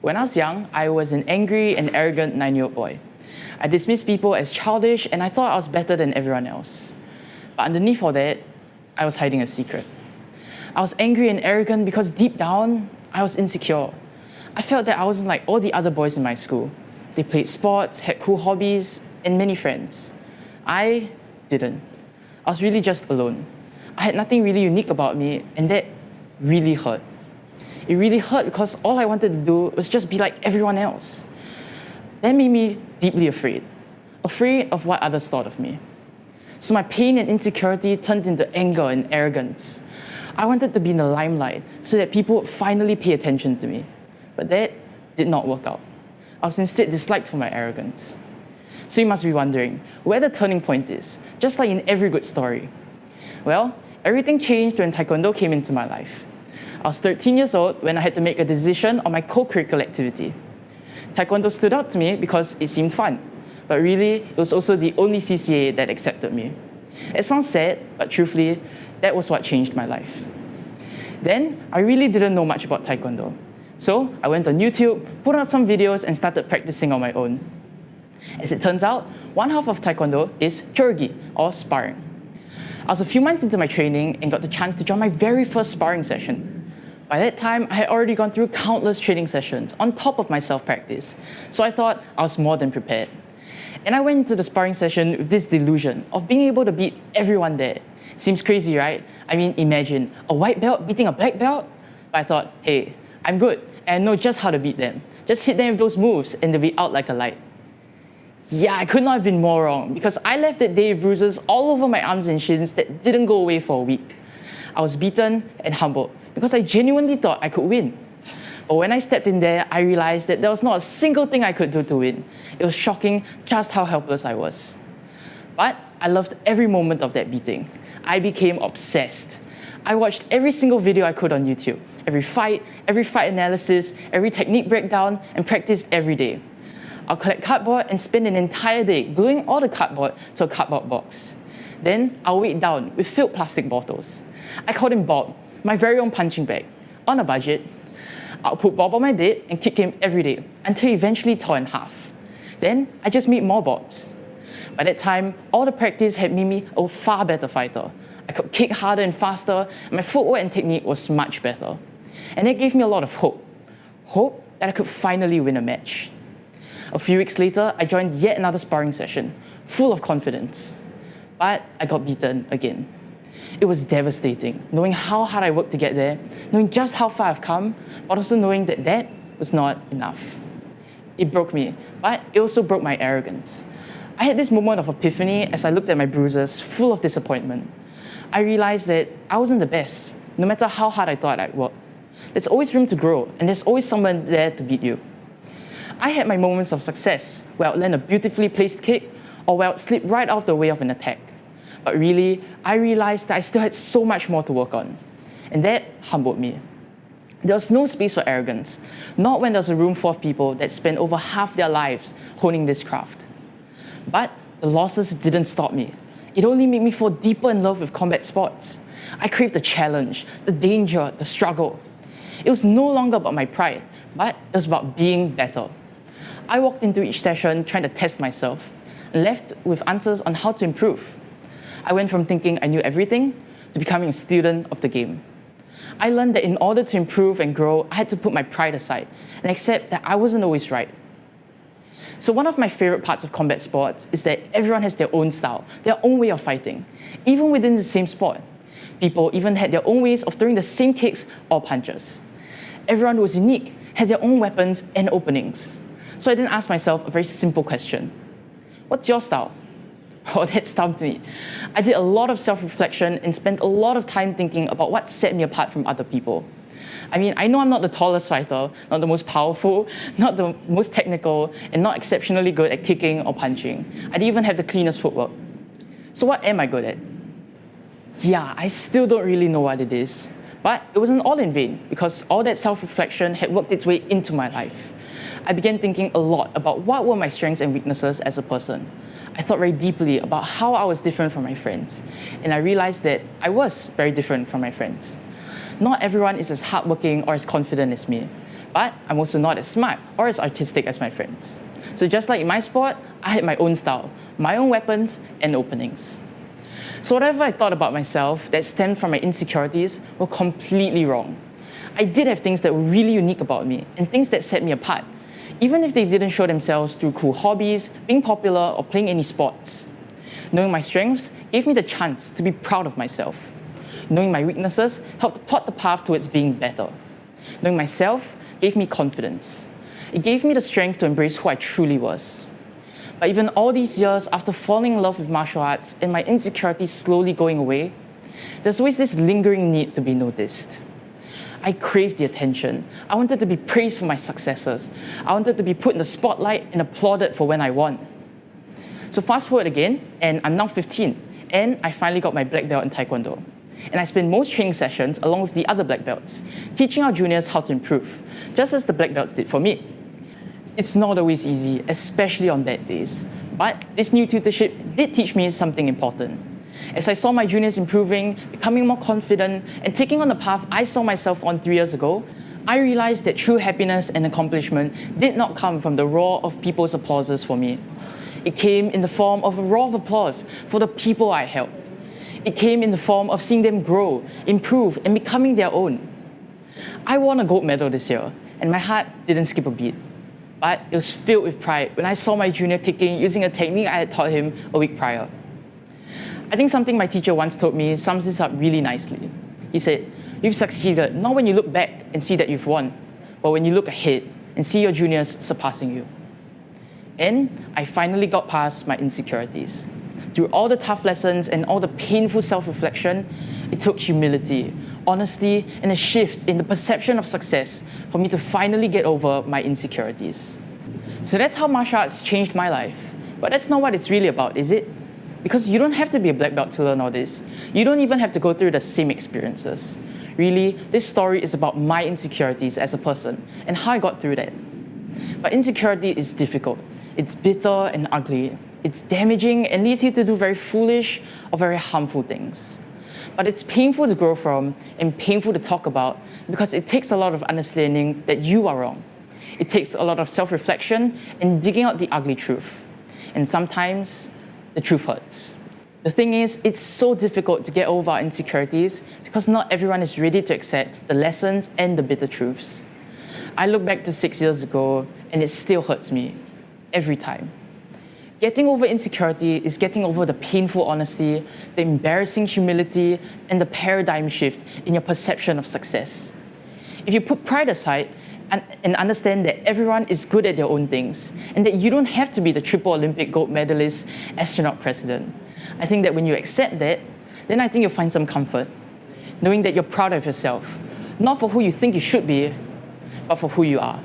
When I was young, I was an angry and arrogant 9-year-old boy. I dismissed people as childish and I thought I was better than everyone else. But underneath all that, I was hiding a secret. I was angry and arrogant because deep down, I was insecure. I felt that I wasn't like all the other boys in my school. They played sports, had cool hobbies, and many friends. I didn't. I was really just alone. I had nothing really unique about me, and that really hurt. It really hurt because all I wanted to do was just be like everyone else. That made me deeply afraid of what others thought of me. So my pain and insecurity turned into anger and arrogance. I wanted to be in the limelight so that people would finally pay attention to me. But that did not work out. I was instead disliked for my arrogance. So you must be wondering where the turning point is, just like in every good story. Well, everything changed when Taekwondo came into my life. I was 13 years old when I had to make a decision on my co-curricular activity. Taekwondo stood out to me because it seemed fun, but really, it was also the only CCA that accepted me. It sounds sad, but truthfully, that was what changed my life. Then, I really didn't know much about Taekwondo. So, I went on YouTube, put out some videos, and started practicing on my own. As it turns out, one half of Taekwondo is kyogi, or sparring. I was a few months into my training and got the chance to join my very first sparring session. By that time, I had already gone through countless training sessions on top of my self-practice, so I thought I was more than prepared. And I went into the sparring session with this delusion of being able to beat everyone there. Seems crazy, right? I mean, imagine a white belt beating a black belt? But I thought, hey, I'm good, and I know just how to beat them. Just hit them with those moves, and they'll be out like a light. Yeah, I could not have been more wrong, because I left that day with bruises all over my arms and shins that didn't go away for a week. I was beaten and humbled, because I genuinely thought I could win. But when I stepped in there, I realized that there was not a single thing I could do to win. It was shocking just how helpless I was. But I loved every moment of that beating. I became obsessed. I watched every single video I could on YouTube, every fight analysis, every technique breakdown, and practiced every day. I'll collect cardboard and spend an entire day gluing all the cardboard to a cardboard box. Then I'll weigh it down with filled plastic bottles. I called him Bob, my very own punching bag. On a budget, I'll put Bob on my bed and kick him every day until he eventually tore in half. Then I just made more Bobs. By that time, all the practice had made me a far better fighter. I could kick harder and faster, and my footwork and technique was much better. And that gave me a lot of hope. Hope that I could finally win a match. A few weeks later, I joined yet another sparring session, full of confidence. But I got beaten again. It was devastating, knowing how hard I worked to get there, knowing just how far I've come, but also knowing that that was not enough. It broke me, but it also broke my arrogance. I had this moment of epiphany as I looked at my bruises, full of disappointment. I realized that I wasn't the best, no matter how hard I thought I'd worked. There's always room to grow, and there's always someone there to beat you. I had my moments of success, where I'd land a beautifully placed kick, or where I'd slip right out of the way of an attack. But really, I realized that I still had so much more to work on. And that humbled me. There was no space for arrogance, not when there was a room full of people that spent over half their lives honing this craft. But the losses didn't stop me. It only made me fall deeper in love with combat sports. I craved the challenge, the danger, the struggle. It was no longer about my pride, but it was about being better. I walked into each session trying to test myself, and left with answers on how to improve. I went from thinking I knew everything to becoming a student of the game. I learned that in order to improve and grow, I had to put my pride aside and accept that I wasn't always right. So one of my favorite parts of combat sports is that everyone has their own style, their own way of fighting, even within the same sport. People even had their own ways of throwing the same kicks or punches. Everyone was unique, had their own weapons and openings. So I then asked myself a very simple question. What's your style? Oh, that stumped me. I did a lot of self-reflection and spent a lot of time thinking about what set me apart from other people. I mean, I know I'm not the tallest fighter, not the most powerful, not the most technical, and not exceptionally good at kicking or punching. I didn't even have the cleanest footwork. So what am I good at? Yeah, I still don't really know what it is. But it wasn't all in vain, because all that self-reflection had worked its way into my life. I began thinking a lot about what were my strengths and weaknesses as a person. I thought very deeply about how I was different from my friends, and I realized that I was very different from my friends. Not everyone is as hardworking or as confident as me, But I'm also not as smart or as artistic as my friends. So just like in my sport, I had my own style, my own weapons and openings. So whatever I thought about myself that stemmed from my insecurities were completely wrong. I did have things that were really unique about me and things that set me apart, even if they didn't show themselves through cool hobbies, being popular, or playing any sports. Knowing my strengths gave me the chance to be proud of myself. Knowing my weaknesses helped plot the path towards being better. Knowing myself gave me confidence. It gave me the strength to embrace who I truly was. But even all these years after falling in love with martial arts and my insecurities slowly going away, there's always this lingering need to be noticed. I craved the attention. I wanted to be praised for my successes. I wanted to be put in the spotlight and applauded for when I won. So fast forward again, and I'm now 15, and I finally got my black belt in Taekwondo. And I spend most training sessions along with the other black belts, teaching our juniors how to improve, just as the black belts did for me. It's not always easy, especially on bad days. But this new tutorship did teach me something important. As I saw my juniors improving, becoming more confident, and taking on the path I saw myself on 3 years ago, I realized that true happiness and accomplishment did not come from the roar of people's applauses for me. It came in the form of a roar of applause for the people I helped. It came in the form of seeing them grow, improve, and becoming their own. I won a gold medal this year, and my heart didn't skip a beat. But it was filled with pride when I saw my junior kicking using a technique I had taught him a week prior. I think something my teacher once told me sums this up really nicely. He said, "You've succeeded not when you look back and see that you've won, but when you look ahead and see your juniors surpassing you." And I finally got past my insecurities. Through all the tough lessons and all the painful self-reflection, it took humility, honesty, and a shift in the perception of success for me to finally get over my insecurities. So that's how martial arts changed my life. But that's not what it's really about, is it? Because you don't have to be a black belt to learn all this. You don't even have to go through the same experiences. Really, this story is about my insecurities as a person and how I got through that. But insecurity is difficult. It's bitter and ugly. It's damaging and leads you to do very foolish or very harmful things. But it's painful to grow from and painful to talk about because it takes a lot of understanding that you are wrong. It takes a lot of self-reflection and digging out the ugly truth. And sometimes, the truth hurts. The thing is, it's so difficult to get over our insecurities because not everyone is ready to accept the lessons and the bitter truths. I look back to 6 years ago and it still hurts me, every time. Getting over insecurity is getting over the painful honesty, the embarrassing humility, and the paradigm shift in your perception of success. If you put pride aside and understand that everyone is good at their own things, and that you don't have to be the triple Olympic gold medalist, astronaut president, I think that when you accept that, then I think you'll find some comfort, knowing that you're proud of yourself, not for who you think you should be, but for who you are.